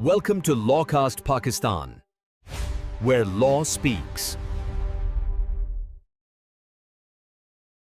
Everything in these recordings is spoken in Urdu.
Welcome to Lawcast Pakistan, where law speaks.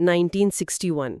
1961,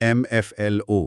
MFLO।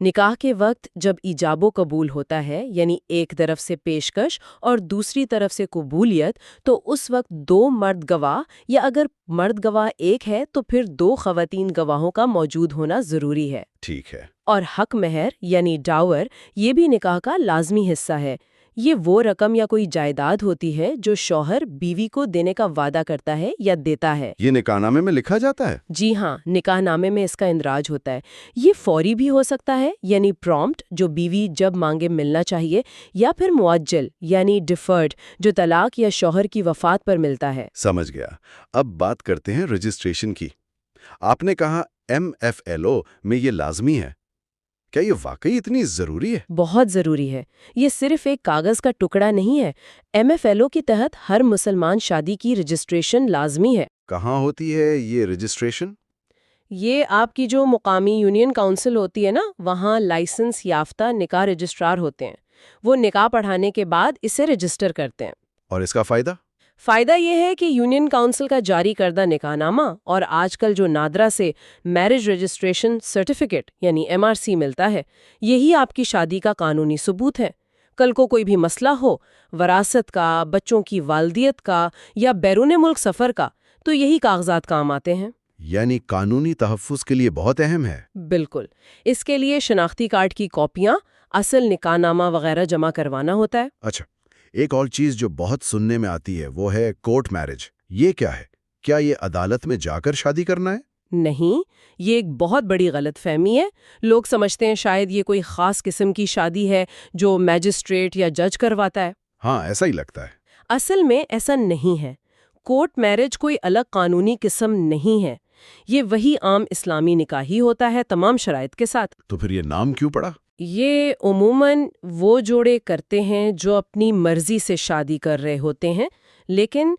نکاح کے وقت جب ایجاب و قبول ہوتا ہے، یعنی ایک طرف سے پیشکش اور دوسری طرف سے قبولیت، تو اس وقت 2 مرد گواہ یا اگر مرد گواہ ایک ہے تو پھر 2 خواتین گواہوں کا موجود ہونا ضروری ہے۔ ٹھیک ہے۔ اور حق مہر یعنی ڈاور یہ بھی نکاح کا لازمی حصہ ہے۔ یہ وہ رقم یا کوئی جائیداد ہوتی ہے جو شوہر بیوی کو دینے کا وعدہ کرتا ہے یا دیتا ہے۔ یہ نکاح نامے میں لکھا جاتا ہے؟ جی ہاں، نکاح نامے میں اس کا اندراج ہوتا ہے۔ یہ فوری بھی ہو سکتا ہے، یعنی پرومپٹ جو بیوی جب مانگے ملنا چاہیے، یا پھر معجل یعنی ڈیفرڈ جو طلاق یا شوہر کی وفات پر ملتا ہے۔ سمجھ گیا۔ اب بات کرتے ہیں رجسٹریشن کی۔ آپ نے کہا MFLO میں یہ لازمی ہے۔ کیا یہ واقعی اتنی ضروری ہے؟ بہت ضروری ہے۔ یہ صرف ایک کاغذ کا ٹکڑا نہیں ہے۔ MFLO کے تحت ہر مسلمان شادی کی رجسٹریشن لازمی ہے۔ کہاں ہوتی ہے یہ رجسٹریشن؟ یہ آپ کی جو مقامی یونین کونسل ہوتی ہے نا، وہاں لائسنس یافتہ نکاح رجسٹرار ہوتے ہیں۔ وہ نکاح پڑھانے کے بعد اسے رجسٹر کرتے ہیں۔ اور اس کا فائدہ؟ فائدہ یہ ہے کہ یونین کونسل کا جاری کردہ نکاح نامہ اور آج کل جو نادرا سے میرج رجسٹریشن سرٹیفکیٹ یعنی MRC ملتا ہے، یہی آپ کی شادی کا قانونی ثبوت ہے۔ کل کو کوئی بھی مسئلہ ہو، وراثت کا، بچوں کی والدیت کا یا بیرون ملک سفر کا، تو یہی کاغذات کام آتے ہیں۔ یعنی قانونی تحفظ کے لیے بہت اہم ہے۔ بالکل۔ اس کے لیے شناختی کارڈ کی کاپیاں، اصل نکاح نامہ وغیرہ جمع کروانا ہوتا ہے۔ اچھا، ایک اور چیز جو بہت سننے میں آتی ہے وہ ہے کورٹ میرج۔ یہ کیا ہے؟ کیا یہ عدالت میں جا کر شادی کرنا ہے؟ نہیں، یہ ایک بہت بڑی غلط فہمی ہے۔ لوگ سمجھتے ہیں شاید یہ کوئی خاص قسم کی شادی ہے جو میجسٹریٹ یا جج کرواتا ہے۔ ہاں، ایسا ہی لگتا ہے۔ اصل میں ایسا نہیں ہے۔ کورٹ میرج کوئی الگ قانونی قسم نہیں ہے۔ یہ وہی عام اسلامی نکاح ہی ہوتا ہے، تمام شرائط کے ساتھ۔ تو پھر یہ نام کیوں پڑا؟ یہ عموماً وہ جوڑے کرتے ہیں جو اپنی مرضی سے شادی کر رہے ہوتے ہیں، لیکن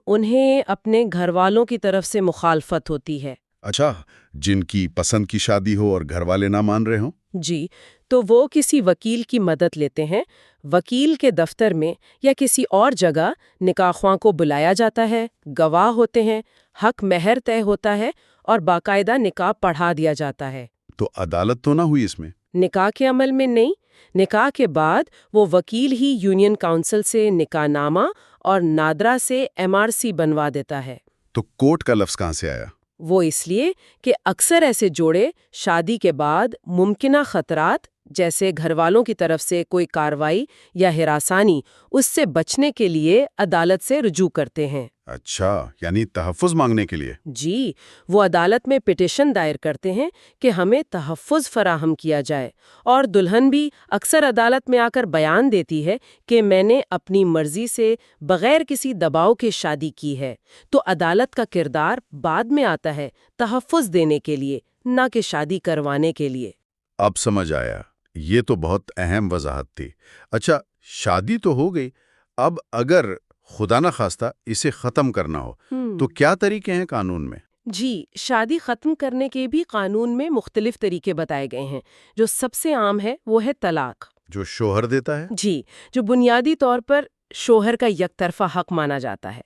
انہیں اپنے گھر والوں کی طرف سے مخالفت ہوتی ہے۔ اچھا، جن کی پسند کی شادی ہو اور گھر والے نہ مان رہے ہوں؟ جی، تو وہ کسی وکیل کی مدد لیتے ہیں۔ وکیل کے دفتر میں یا کسی اور جگہ نکاح خواں کو بلایا جاتا ہے، گواہ ہوتے ہیں، حق مہر طے ہوتا ہے اور باقاعدہ نکاح پڑھا دیا جاتا ہے۔ تو عدالت تو نہ ہوئی اس میں؟ نکاح کے عمل میں نہیں۔ نکاح کے بعد وہ وکیل ہی یونین کونسل سے نکاح نامہ اور نادرا سے MRC بنوا دیتا ہے۔ تو کورٹ کا لفظ کہاں سے آیا؟ وہ اس لیے کہ اکثر ایسے جوڑے شادی کے بعد ممکنہ خطرات جیسے گھر والوں کی طرف سے کوئی کارروائی یا ہراسانی، اس سے بچنے کے لیے عدالت سے رجوع کرتے ہیں۔ اچھا، یعنی تحفظ مانگنے کے لیے؟ جی، وہ عدالت میں پٹیشن دائر کرتے ہیں کہ ہمیں تحفظ فراہم کیا جائے، اور دلہن بھی اکثر عدالت میں آ کر بیان دیتی ہے کہ میں نے اپنی مرضی سے بغیر کسی دباؤ کے شادی کی ہے۔ تو عدالت کا کردار بعد میں آتا ہے، تحفظ دینے کے لیے، نہ کہ شادی کروانے کے لیے۔ اب سمجھ آیا۔ یہ تو بہت اہم وضاحت تھی۔ اچھا، شادی تو ہو گئی، اب اگر خدا نہ خواستہ اسے ختم کرنا ہو تو کیا طریقے ہیں قانون میں؟ جی، شادی ختم کرنے کے بھی قانون میں مختلف طریقے بتائے گئے ہیں۔ جو سب سے عام ہے وہ ہے طلاق، جو شوہر دیتا ہے؟ جی، جو بنیادی طور پر شوہر کا یک طرفہ حق مانا جاتا ہے۔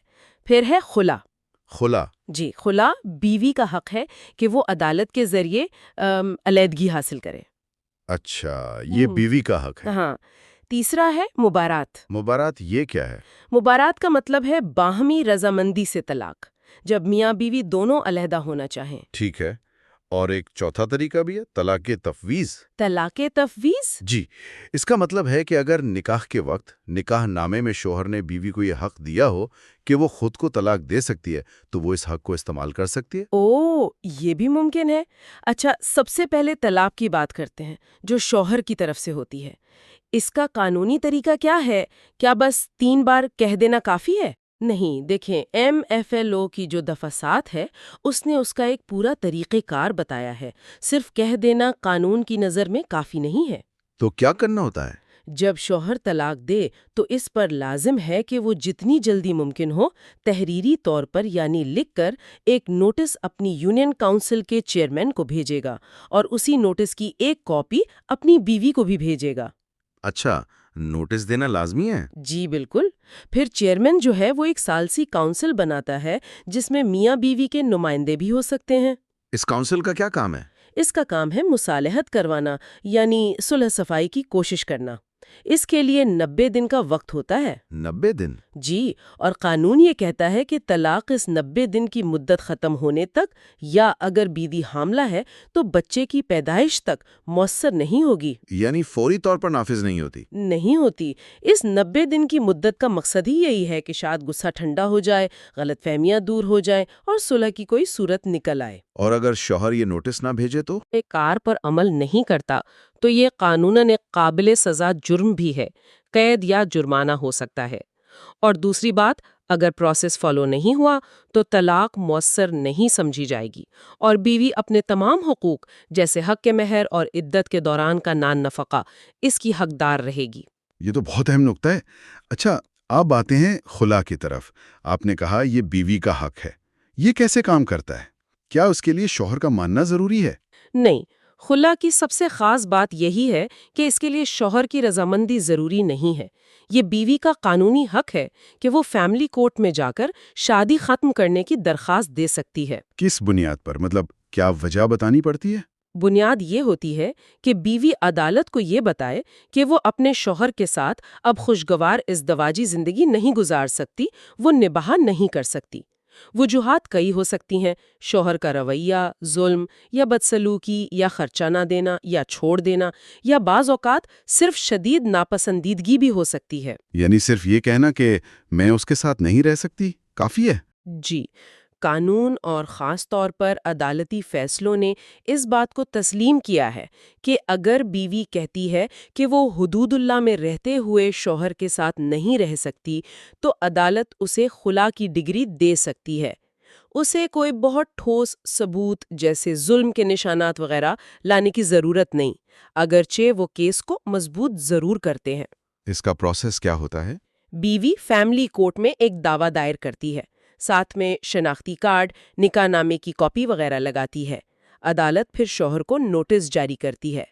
پھر ہے خلا۔ خلا؟ جی، خلا بیوی کا حق ہے کہ وہ عدالت کے ذریعے علیحدگی حاصل کرے۔ اچھا، یہ بیوی کا حق ہے۔ ہاں۔ تیسرا ہے مبارات۔ مبارات یہ کیا ہے؟ مبارات کا مطلب ہے باہمی رضامندی سے طلاق، جب میاں بیوی دونوں علیحدہ ہونا چاہیں۔ ٹھیک ہے، اور ایک چوتھا طریقہ بھی ہے، طلاق تفویض۔ طلاق تفویض؟ جی، اس کا مطلب ہے کہ اگر نکاح کے وقت نکاح نامے میں شوہر نے بیوی کو یہ حق دیا ہو کہ وہ خود کو طلاق دے سکتی ہے تو وہ اس حق کو استعمال کر سکتی ہے۔ اوہ، یہ بھی ممکن ہے۔ اچھا، سب سے پہلے طلاق کی بات کرتے ہیں جو شوہر کی طرف سے ہوتی ہے۔ اس کا قانونی طریقہ کیا ہے؟ کیا بس 3 بار کہہ دینا کافی ہے؟ نہیں، دیکھیں، MFLO کی جو دفعہ 7 ہے، اس نے اس کا ایک پورا طریقہ کار بتایا ہے۔ صرف کہہ دینا قانون کی نظر میں کافی نہیں ہے۔ تو کیا کرنا ہوتا ہے؟ جب شوہر طلاق دے تو اس پر لازم ہے کہ وہ جتنی جلدی ممکن ہو تحریری طور پر یعنی لکھ کر ایک نوٹس اپنی یونین کونسل کے چیئرمین کو بھیجے گا، اور اسی نوٹس کی ایک کاپی اپنی بیوی کو بھی بھیجے گا۔ اچھا، نوٹس دینا لازمی ہے؟ جی بالکل۔ پھر چیئرمین جو ہے وہ ایک ثالثی کونسل بناتا ہے جس میں میاں بیوی کے نمائندے بھی ہو سکتے ہیں۔ اس کونسل کا کیا کام ہے؟ اس کا کام ہے مصالحت کروانا، یعنی صلح صفائی کی کوشش کرنا۔ اس کے لیے 90 دن کا وقت ہوتا ہے۔ 90 دن؟ جی، اور قانون یہ کہتا ہے کہ طلاق اس 90 دن کی مدت ختم ہونے تک، یا اگر بیوی حاملہ ہے تو بچے کی پیدائش تک مؤثر نہیں ہوگی۔ یعنی فوری طور پر نافذ نہیں ہوتی؟ نہیں ہوتی۔ اس 90 دن کی مدت کا مقصد ہی یہی ہے کہ شاید غصہ ٹھنڈا ہو جائے، غلط فہمیاں دور ہو جائیں اور صلح کی کوئی صورت نکل آئے۔ اور اگر شوہر یہ نوٹس نہ بھیجے تو؟ کار پر عمل نہیں کرتا تو یہ قانوناً ایک قابل سزا جرم بھی ہے، قید یا جرمانہ ہو سکتا ہے۔ اور دوسری بات، اگر پروسیس فالو نہیں ہوا تو طلاق مؤثر نہیں سمجھی جائے گی، اور بیوی اپنے تمام حقوق جیسے حق مہر اور عدت کے دوران کا نان نفقہ اس کی حقدار رہے گی۔ یہ تو بہت اہم نکتہ ہے۔ اچھا، آپ آتے ہیں خلا کی طرف۔ آپ نے کہا یہ بیوی کا حق ہے، یہ کیسے کام کرتا ہے؟ کیا اس کے لیے شوہر کا ماننا ضروری ہے؟ نہیں، خلا کی سب سے خاص بات یہی ہے کہ اس کے لیے شوہر کی رضامندی ضروری نہیں ہے۔ یہ بیوی کا قانونی حق ہے کہ وہ فیملی کورٹ میں جا کر شادی ختم کرنے کی درخواست دے سکتی ہے۔ کس بنیاد پر؟ مطلب کیا وجہ بتانی پڑتی ہے؟ بنیاد یہ ہوتی ہے کہ بیوی عدالت کو یہ بتائے کہ وہ اپنے شوہر کے ساتھ اب خوشگوار ازدواجی زندگی نہیں گزار سکتی، وہ نباہ نہیں کر سکتی۔ وجوہات کئی ہو سکتی ہیں: شوہر کا رویہ، ظلم یا بدسلوکی، یا خرچہ نہ دینا یا چھوڑ دینا، یا بعض اوقات صرف شدید ناپسندیدگی بھی ہو سکتی ہے۔ یعنی صرف یہ کہنا کہ میں اس کے ساتھ نہیں رہ سکتی کافی ہے؟ جی، قانون اور خاص طور پر عدالتی فیصلوں نے اس بات کو تسلیم کیا ہے کہ اگر بیوی کہتی ہے کہ وہ حدود اللہ میں رہتے ہوئے شوہر کے ساتھ نہیں رہ سکتی، تو عدالت اسے خلا کی ڈگری دے سکتی ہے۔ اسے کوئی بہت ٹھوس ثبوت جیسے ظلم کے نشانات وغیرہ لانے کی ضرورت نہیں، اگرچہ وہ کیس کو مضبوط ضرور کرتے ہیں۔ اس کا پروسیس کیا ہوتا ہے؟ بیوی فیملی کورٹ میں ایک دعویٰ دائر کرتی ہے، ساتھ میں شناختی کارڈ، نکاح نامے کی کاپی وغیرہ لگاتی ہے۔ عدالت پھر شوہر کو نوٹس جاری کرتی ہے۔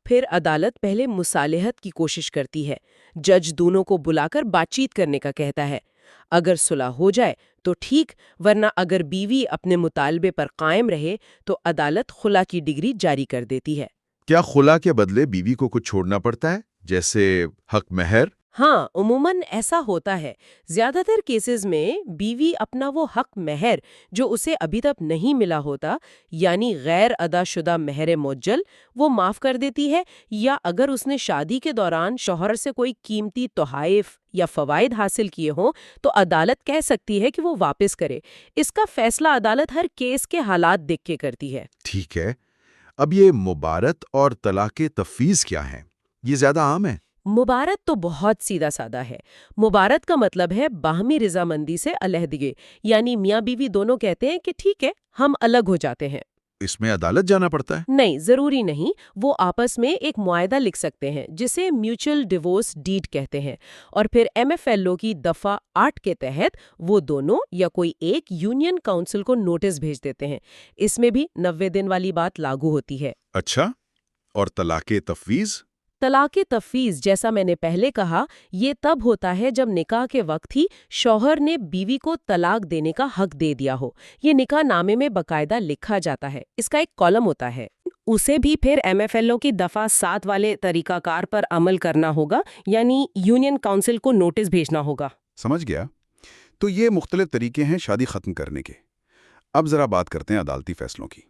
پھر عدالت پہلے مصالحت کی کوشش کرتی ہے۔ جج دونوں کو بلا کر بات چیت کرنے کا کہتا ہے۔ اگر صلح ہو جائے تو ٹھیک، ورنہ اگر بیوی اپنے مطالبے پر قائم رہے تو عدالت خلا کی ڈگری جاری کر دیتی ہے۔ کیا خلا کے بدلے بیوی کو کچھ چھوڑنا پڑتا ہے، جیسے حق مہر؟ ہاں، عموماً ایسا ہوتا ہے۔ زیادہ تر کیسز میں بیوی اپنا وہ حق مہر جو اسے ابھی تک نہیں ملا ہوتا، یعنی غیر ادا شدہ مہر معجل، وہ معاف کر دیتی ہے، یا اگر اس نے شادی کے دوران شوہر سے کوئی قیمتی تحائف یا فوائد حاصل کیے ہوں تو عدالت کہہ سکتی ہے کہ وہ واپس کرے۔ اس کا فیصلہ عدالت ہر کیس کے حالات دیکھ کے کرتی ہے۔ ٹھیک ہے، اب یہ مبارت اور طلاق تفویض کیا ہیں؟ یہ زیادہ عام ہے؟ مبارت تو بہت سیدھا سادہ ہے۔ مبارت کا مطلب ہے باہمی رضامندی سے علیحدگی، یعنی میاں بیوی دونوں کہتے ہیں کہ ٹھیک ہے، ہم الگ ہو جاتے ہیں۔ اس میں عدالت جانا پڑتا ہے؟ نہیں، ضروری نہیں۔ وہ آپس میں ایک معاہدہ لکھ سکتے ہیں جسے میوچل ڈیورس ڈیڈ کہتے ہیں، اور پھر MFLO کی دفعہ 8 کے تحت وہ دونوں یا کوئی ایک یونین کونسل کو نوٹس بھیج دیتے ہیں۔ اس میں بھی 90 دن والی بات لاگو ہوتی ہے۔ اچھا، اور طلاق تفویض؟ طلاق تفویض، جیسا میں نے پہلے کہا، یہ تب ہوتا ہے جب نکاح کے وقت ہی شوہر نے بیوی کو طلاق دینے کا حق دے دیا ہو۔ یہ نکاح نامے میں باقاعدہ لکھا جاتا ہے، اس کا ایک کالم ہوتا ہے۔ اسے بھی پھر MFLO کی دفعہ 7 والے طریقہ کار پر عمل کرنا ہوگا، یعنی یونین کونسل کو نوٹس بھیجنا ہوگا۔ سمجھ گیا۔ تو یہ مختلف طریقے ہیں شادی ختم کرنے کے۔ اب ذرا بات کرتے ہیں عدالتی فیصلوں کی۔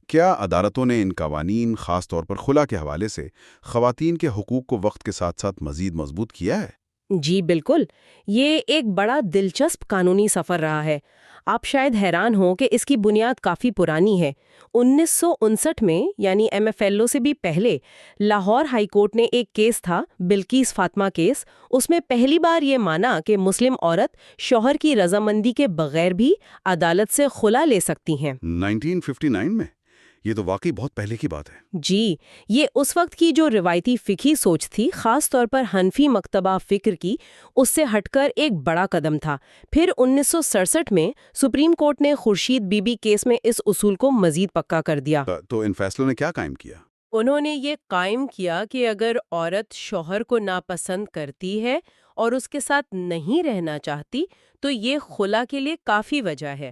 کیا عدالتوں نے ان قوانین، خاص طور پر خلا کے حوالے سے، خواتین کے حقوق کو وقت کے ساتھ ساتھ مزید مضبوط کیا ہے؟ جی بالکل، یہ ایک بڑا دلچسپ قانونی سفر رہا ہے۔ آپ شاید حیران ہوں کہ اس کی بنیاد کافی پرانی ہے۔ 1959 میں، یعنی MFLO سے بھی پہلے، لاہور ہائی کورٹ نے ایک کیس تھا، بلقیس فاطمہ کیس۔ اس میں پہلی بار یہ مانا کہ مسلم عورت شوہر کی رضامندی کے بغیر بھی عدالت سے خلا لے سکتی ہیں۔ 1959 میں؟ یہ تو واقعی بہت پہلے کی بات ہے۔ جی، یہ اس وقت کی جو روایتی فقہی سوچ تھی، خاص طور پر حنفی مکتبہ فکر کی، اس سے ہٹ کر ایک بڑا قدم تھا۔ پھر 1967 میں سپریم کورٹ نے خورشید بی بی کیس میں اس اصول کو مزید پکا کر دیا۔ تو ان فیصلوں نے کیا قائم کیا؟ انہوں نے یہ قائم کیا کہ اگر عورت شوہر کو ناپسند کرتی ہے اور اس کے ساتھ نہیں رہنا چاہتی تو یہ خلا کے لیے کافی وجہ ہے۔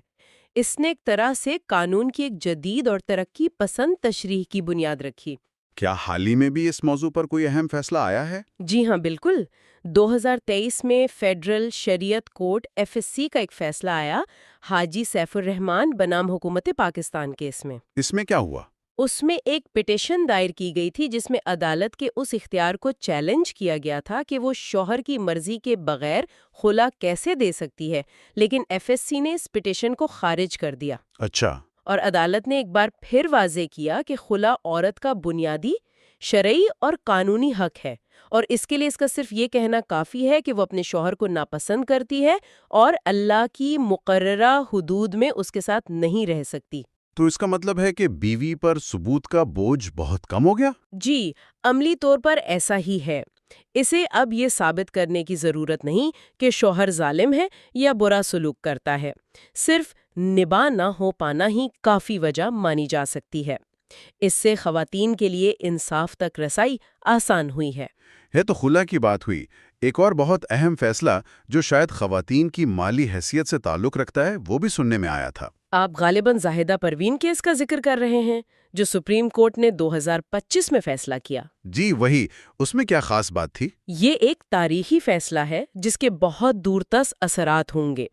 اس نے ایک طرح سے قانون کی ایک جدید اور ترقی پسند تشریح کی بنیاد رکھی۔ کیا حال ہی میں بھی اس موضوع پر کوئی اہم فیصلہ آیا ہے؟ جی ہاں، بالکل۔ 2023 میں فیڈرل شریعت کورٹ FSC کا ایک فیصلہ آیا حاجی سیف الرحمان بنام حکومت پاکستان کیس میں۔ اس میں کیا ہوا؟ اس میں ایک پٹیشن دائر کی گئی تھی جس میں عدالت کے اس اختیار کو چیلنج کیا گیا تھا کہ وہ شوہر کی مرضی کے بغیر خلا کیسے دے سکتی ہے، لیکن FSC نے اس پٹیشن کو خارج کر دیا۔ اچھا۔ اور عدالت نے ایک بار پھر واضح کیا کہ خلا عورت کا بنیادی شرعی اور قانونی حق ہے، اور اس کے لیے اس کا صرف یہ کہنا کافی ہے کہ وہ اپنے شوہر کو ناپسند کرتی ہے اور اللہ کی مقررہ حدود میں اس کے ساتھ نہیں رہ سکتی۔ تو اس کا مطلب ہے کہ بیوی پر ثبوت کا بوجھ بہت کم ہو گیا؟ جی، عملی طور پر ایسا ہی ہے۔ اسے اب یہ ثابت کرنے کی ضرورت نہیں کہ شوہر ظالم ہے یا برا سلوک کرتا ہے، صرف نباہ نہ ہو پانا ہی کافی وجہ مانی جا سکتی ہے۔ اس سے خواتین کے لیے انصاف تک رسائی آسان ہوئی ہے۔ تو خلا کی بات ہوئی، ایک اور بہت اہم فیصلہ جو شاید خواتین کی مالی حیثیت سے تعلق رکھتا ہے وہ بھی سننے میں آیا تھا۔ آپ غالباً زاہدہ پروین کیس کا ذکر کر رہے ہیں جو سپریم کورٹ نے 2025 میں فیصلہ کیا۔ جی وہی، اس میں کیا خاص بات تھی؟ یہ ایک تاریخی فیصلہ ہے جس کے بہت دور تس اثرات ہوں گے۔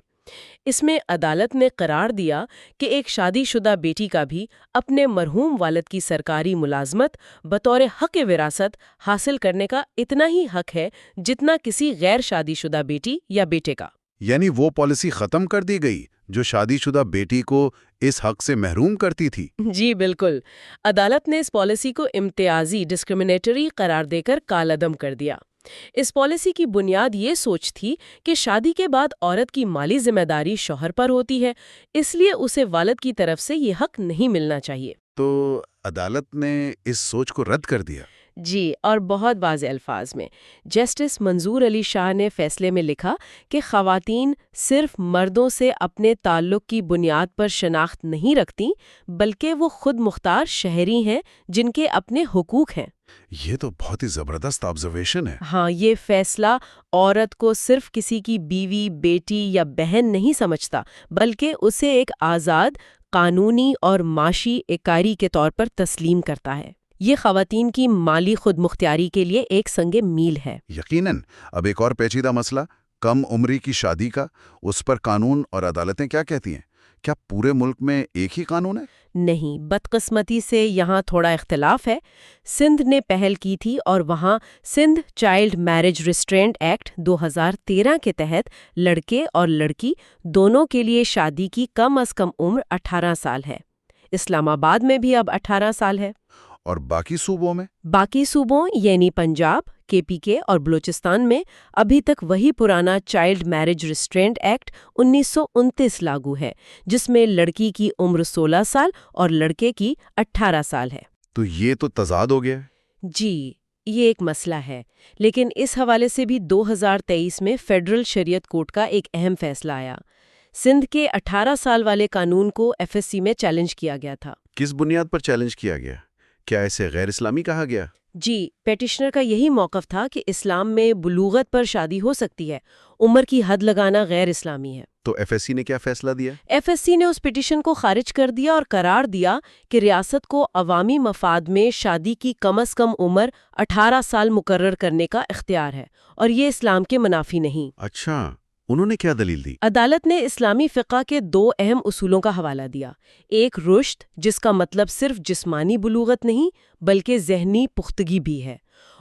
اس میں عدالت نے قرار دیا کہ ایک شادی شدہ بیٹی کا بھی اپنے مرحوم والد کی سرکاری ملازمت بطور حق وراثت حاصل کرنے کا اتنا ہی حق ہے جتنا کسی غیر شادی شدہ بیٹی یا بیٹے کا۔ یعنی وہ پالیسی ختم کر دی گئی جو شادی شدہ بیٹی کو اس حق سے محروم کرتی تھی؟ جی بالکل، عدالت نے اس پالیسی کو امتیازی ڈسکریمنیٹری قرار دے کر کالعدم کر دیا۔ اس پالیسی کی بنیاد یہ سوچ تھی کہ شادی کے بعد عورت کی مالی ذمہ داری شوہر پر ہوتی ہے، اس لیے اسے والد کی طرف سے یہ حق نہیں ملنا چاہیے۔ تو عدالت نے اس سوچ کو رد کر دیا؟ جی، اور بہت واضح الفاظ میں۔ جسٹس منظور علی شاہ نے فیصلے میں لکھا کہ خواتین صرف مردوں سے اپنے تعلق کی بنیاد پر شناخت نہیں رکھتی، بلکہ وہ خود مختار شہری ہیں جن کے اپنے حقوق ہیں۔ یہ تو بہت ہی زبردست آبزرویشن ہے۔ ہاں، یہ فیصلہ عورت کو صرف کسی کی بیوی، بیٹی یا بہن نہیں سمجھتا، بلکہ اسے ایک آزاد، قانونی اور معاشی اکاری کے طور پر تسلیم کرتا ہے۔ یہ خواتین کی مالی خود مختاری کے لیے ایک سنگ میل ہے۔ یقیناً۔ اب ایک اور پیچیدہ مسئلہ، کم عمری کی شادی کا، اس پر قانون اور عدالتیں کیا کہتی ہیں؟ کیا پورے ملک میں ایک ہی قانون ہے؟ نہیں، بدقسمتی سے یہاں تھوڑا اختلاف ہے۔ سندھ نے پہل کی تھی اور وہاں Sindh child marriage restraint act 2013 کے تحت لڑکے اور لڑکی دونوں کے لیے شادی کی کم از کم عمر 18 سال ہے۔ اسلام آباد میں بھی اب 18 سال ہے۔ اور باقی صوبوں میں؟ باقی صوبوں یعنی پنجاب، KPK اور بلوچستان میں ابھی تک وہی پرانا چائلڈ میرج ریسٹرینٹ ایکٹ 1929 لاگو ہے، جس میں لڑکی کی عمر 16 سال اور لڑکے کی 18 سال ہے۔ تو یہ تو تضاد ہو گیا ہے۔ جی، یہ ایک مسئلہ ہے، لیکن اس حوالے سے بھی 2023 میں فیڈرل شریعت کورٹ کا ایک اہم فیصلہ آیا۔ سندھ کے 18 سال والے قانون کو FSC میں چیلنج کیا گیا تھا۔ کس بنیاد پر چیلنج کیا گیا؟ کیا اسے غیر اسلامی کہا گیا؟ جی، پیٹیشنر کا یہی موقف تھا کہ اسلام میں بلوغت پر شادی ہو سکتی ہے، عمر کی حد لگانا غیر اسلامی ہے۔ تو FSC نے کیا فیصلہ دیا؟ FSC نے اس پٹیشن کو خارج کر دیا اور قرار دیا کہ ریاست کو عوامی مفاد میں شادی کی کم از کم عمر 18 سال مقرر کرنے کا اختیار ہے، اور یہ اسلام کے منافی نہیں۔ اچھا، انہوں نے کیا دلیل دی؟ عدالت نے اسلامی فقہ کے 2 اہم اصولوں کا حوالہ دیا۔ ایک رشد، جس کا مطلب صرف جسمانی بلوغت نہیں بلکہ ذہنی پختگی بھی ہے،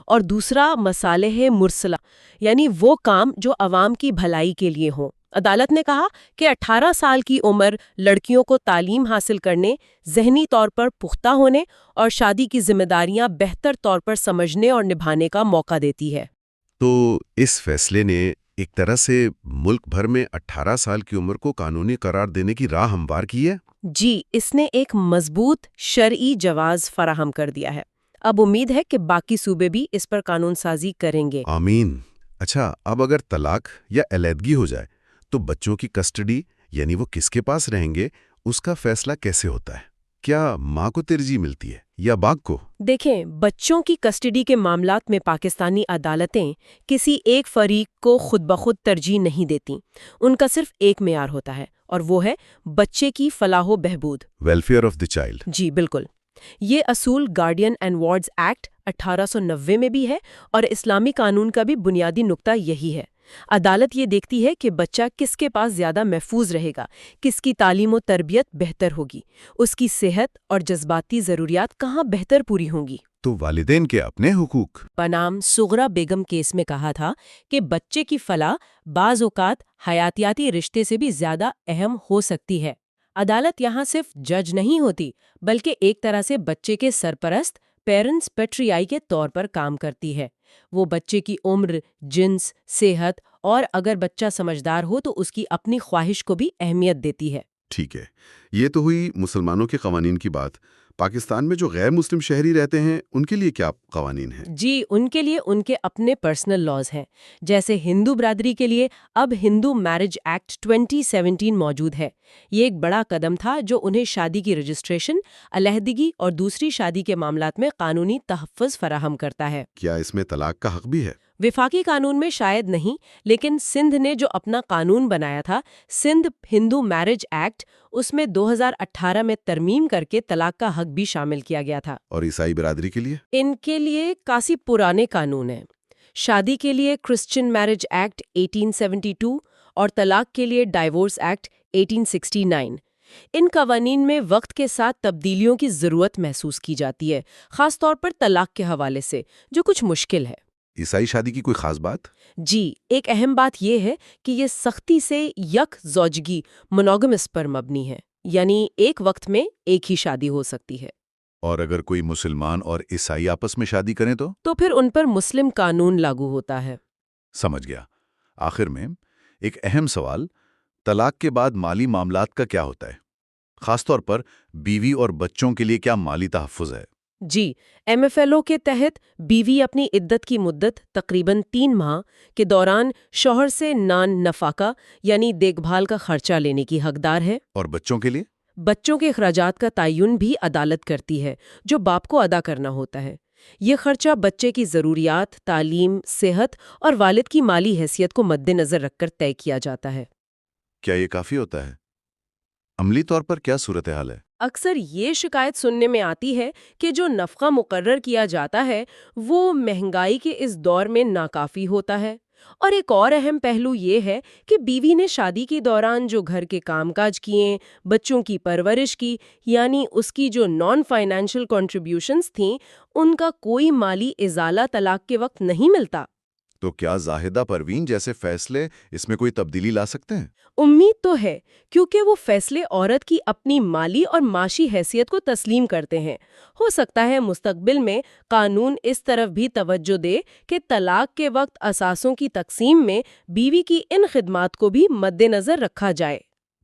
اور دوسرا مصالح مرسلہ، یعنی وہ کام جو عوام کی بھلائی کے لیے ہوں۔ عدالت نے کہا کہ 18 سال کی عمر لڑکیوں کو تعلیم حاصل کرنے، ذہنی طور پر پختہ ہونے اور شادی کی ذمہ داریاں بہتر طور پر سمجھنے اور نبھانے کا موقع دیتی ہے۔ تو اس فیصلے نے ایک طرح سے ملک بھر میں 18 سال کی عمر کو قانونی قرار دینے کی راہ ہموار کی ہے؟ جی، اس نے ایک مضبوط شرعی جواز فراہم کر دیا ہے۔ اب امید ہے کہ باقی صوبے بھی اس پر قانون سازی کریں گے۔ آمین۔ اچھا، اب اگر طلاق یا علیحدگی ہو جائے تو بچوں کی کسٹڈی، یعنی وہ کس کے پاس رہیں گے، اس کا فیصلہ کیسے ہوتا ہے؟ کیا ماں کو ترجیح ملتی ہے یا باپ کو؟ دیکھیں، بچوں کی کسٹڈی کے معاملات میں پاکستانی عدالتیں کسی ایک فریق کو خود بخود ترجیح نہیں دیتی۔ ان کا صرف ایک معیار ہوتا ہے، اور وہ ہے بچے کی فلاح و بہبود۔ Welfare of the child. جی بالکل، یہ اصول گارڈین اینڈ وارڈز ایکٹ 1890 میں بھی ہے، اور اسلامی قانون کا بھی بنیادی نقطہ یہی ہے۔ عدالت یہ دیکھتی ہے کہ بچہ کس کے پاس زیادہ محفوظ رہے گا، کس کی تعلیم و تربیت بہتر ہوگی، اس کی صحت اور جذباتی ضروریات کہاں بہتر پوری ہوں گی۔ تو والدین کے اپنے حقوق۔ پنام سغرا بیگم کیس میں کہا تھا کہ بچے کی فلاح بعض اوقات حیاتیاتی رشتے سے بھی زیادہ اہم ہو سکتی ہے۔ عدالت یہاں صرف جج نہیں ہوتی، بلکہ ایک طرح سے بچے کے سرپرست پیرنٹس پیٹریائی کے طور پر کام کرتی ہے۔ وہ بچے کی عمر، جنس، صحت اور اگر بچہ سمجھدار ہو تو اس کی اپنی خواہش کو بھی اہمیت دیتی ہے۔ ٹھیک ہے، یہ تو ہوئی مسلمانوں کے قوانین کی بات۔ پاکستان میں جو غیر مسلم شہری رہتے ہیں ان کے لیے کیا قوانین ہیں؟ جی، ان کے لیے ان کے اپنے پرسنل لاز ہیں۔ جیسے ہندو برادری کے لیے اب ہندو میرج ایکٹ 2017 موجود ہے۔ یہ ایک بڑا قدم تھا جو انہیں شادی کی رجسٹریشن، علیحدگی اور دوسری شادی کے معاملات میں قانونی تحفظ فراہم کرتا ہے۔ کیا اس میں طلاق کا حق بھی ہے؟ وفاقی قانون میں شاید نہیں، لیکن سندھ نے جو اپنا قانون بنایا تھا، سندھ ہندو میرج ایکٹ، اس میں 2018 میں ترمیم کر کے طلاق کا حق بھی شامل کیا گیا تھا۔ اور عیسائی برادری کے لیے؟ ان کے لیے کافی پرانے قانون ہیں۔ شادی کے لیے کرسچن میرج ایکٹ 1872 اور طلاق کے لیے ڈائیورس ایکٹ 1869۔ ان قوانین میں وقت کے ساتھ تبدیلیوں کی ضرورت محسوس کی جاتی ہے، خاص طور پر طلاق کے حوالے سے، جو کچھ مشکل ہے۔ عیسائی شادی کی کوئی خاص بات؟ جی، ایک اہم بات یہ ہے کہ یہ سختی سے یک زوجگی مونوگمس پر مبنی ہے، یعنی ایک وقت میں ایک ہی شادی ہو سکتی ہے۔ اور اگر کوئی مسلمان اور عیسائی آپس میں شادی کریں تو پھر ان پر مسلم قانون لاگو ہوتا ہے۔ سمجھ گیا۔ آخر میں ایک اہم سوال، طلاق کے بعد مالی معاملات کا کیا ہوتا ہے؟ خاص طور پر بیوی اور بچوں کے لیے کیا مالی تحفظ ہے؟ جی، MFLO کے تحت بیوی اپنی عدت کی مدت تقریباً 3 ماہ کے دوران شوہر سے نان نفقہ یعنی دیکھ بھال کا خرچہ لینے کی حقدار ہے۔ اور بچوں کے لیے؟ بچوں کے اخراجات کا تعین بھی عدالت کرتی ہے، جو باپ کو ادا کرنا ہوتا ہے۔ یہ خرچہ بچے کی ضروریات، تعلیم، صحت اور والد کی مالی حیثیت کو مد نظر رکھ کر طے کیا جاتا ہے۔ کیا یہ کافی ہوتا ہے؟ عملی طور پر کیا صورتحال ہے؟ اکثر یہ شکایت سننے میں آتی ہے کہ جو نفقہ مقرر کیا جاتا ہے وہ مہنگائی کے اس دور میں ناکافی ہوتا ہے۔ اور ایک اور اہم پہلو یہ ہے کہ بیوی نے شادی کے دوران جو گھر کے کام کاج کیے، بچوں کی پرورش کی، یعنی اس کی جو نان فائنینشل کنٹریبیوشنز تھیں، ان کا کوئی مالی ازالہ طلاق کے وقت نہیں ملتا۔ تو کیا زاہدہ پروین جیسے فیصلے اس میں کوئی تبدیلی لا سکتے ہیں؟ امید تو ہے، کیونکہ وہ فیصلے عورت کی اپنی مالی اور معاشی حیثیت کو تسلیم کرتے ہیں۔ ہو سکتا ہے مستقبل میں قانون اس طرف بھی توجہ دے کہ طلاق کے وقت اثاثوں کی تقسیم میں بیوی کی ان خدمات کو بھی مد نظر رکھا جائے۔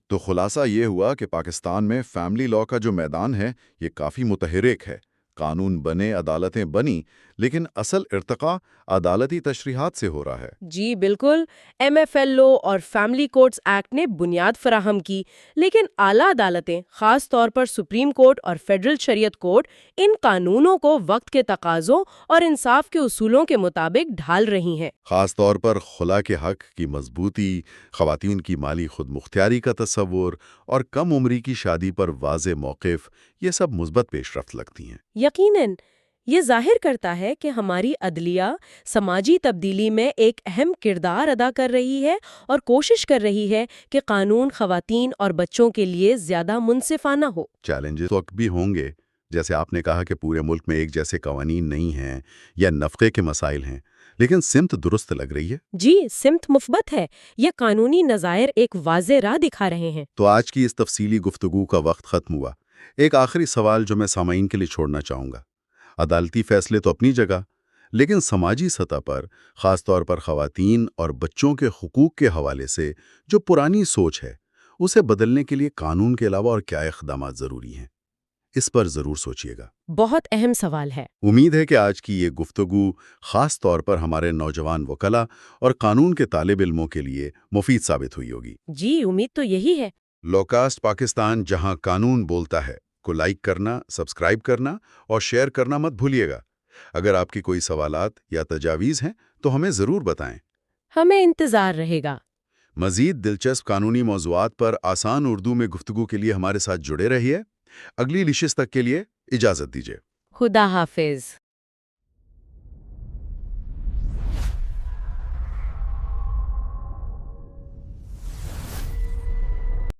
تو خلاصہ یہ ہوا کہ پاکستان میں فیملی لا کا جو میدان ہے یہ کافی متحرک ہے۔ قانون بنے، عدالتیں بنی، لیکن اصل ارتقاء عدالتی تشریحات سے ہو رہا ہے۔ جی بالکل، MFLO اور فیملی کورٹس ایکٹ نے بنیاد فراہم کی، لیکن اعلیٰ عدالتیں، خاص طور پر سپریم کورٹ اور فیڈرل شریعت کورٹ، ان قانونوں کو وقت کے تقاضوں اور انصاف کے اصولوں کے مطابق ڈھال رہی ہیں۔ خاص طور پر خلا کے حق کی مضبوطی، خواتین کی مالی خود مختاری کا تصور اور کم عمری کی شادی پر واضح موقف، یہ سب مثبت پیش رفت لگتی ہیں۔ یقیناً یہ ظاہر کرتا ہے کہ ہماری عدلیہ سماجی تبدیلی میں ایک اہم کردار ادا کر رہی ہے اور کوشش کر رہی ہے کہ قانون خواتین اور بچوں کے لیے زیادہ منصفانہ ہو۔ چیلنجز تو بھی ہوں گے، جیسے آپ نے کہا کہ پورے ملک میں ایک جیسے قوانین نہیں ہیں یا نفقے کے مسائل ہیں، لیکن سمت درست لگ رہی ہے۔ جی، سمت مثبت ہے۔ یہ قانونی نظائر ایک واضح راہ دکھا رہے ہیں۔ تو آج کی اس تفصیلی گفتگو کا وقت ختم ہوا۔ ایک آخری سوال جو میں سامعین کے لیے چھوڑنا چاہوں گا۔ عدالتی فیصلے تو اپنی جگہ، لیکن سماجی سطح پر، خاص طور پر خواتین اور بچوں کے حقوق کے حوالے سے جو پرانی سوچ ہے، اسے بدلنے کے لیے قانون کے علاوہ اور کیا اقدامات ضروری ہیں؟ اس پر ضرور سوچیے گا۔ بہت اہم سوال ہے۔ امید ہے کہ آج کی یہ گفتگو خاص طور پر ہمارے نوجوان وکلاء اور قانون کے طالب علموں کے لیے مفید ثابت ہوئی ہوگی۔ جی، امید تو یہی ہے۔ لوکاسٹ پاکستان جہاں قانون بولتا ہے کو لائک کرنا، سبسکرائب کرنا اور شیئر کرنا مت بھولیے گا۔ اگر آپ کی کوئی سوالات یا تجاویز ہیں تو ہمیں ضرور بتائیں۔ ہمیں انتظار رہے گا۔ مزید دلچسپ قانونی موضوعات پر آسان اردو میں گفتگو کے لیے ہمارے ساتھ جڑے رہیے۔ اگلی نشست تک کے لیے اجازت دیجیے۔ خدا حافظ۔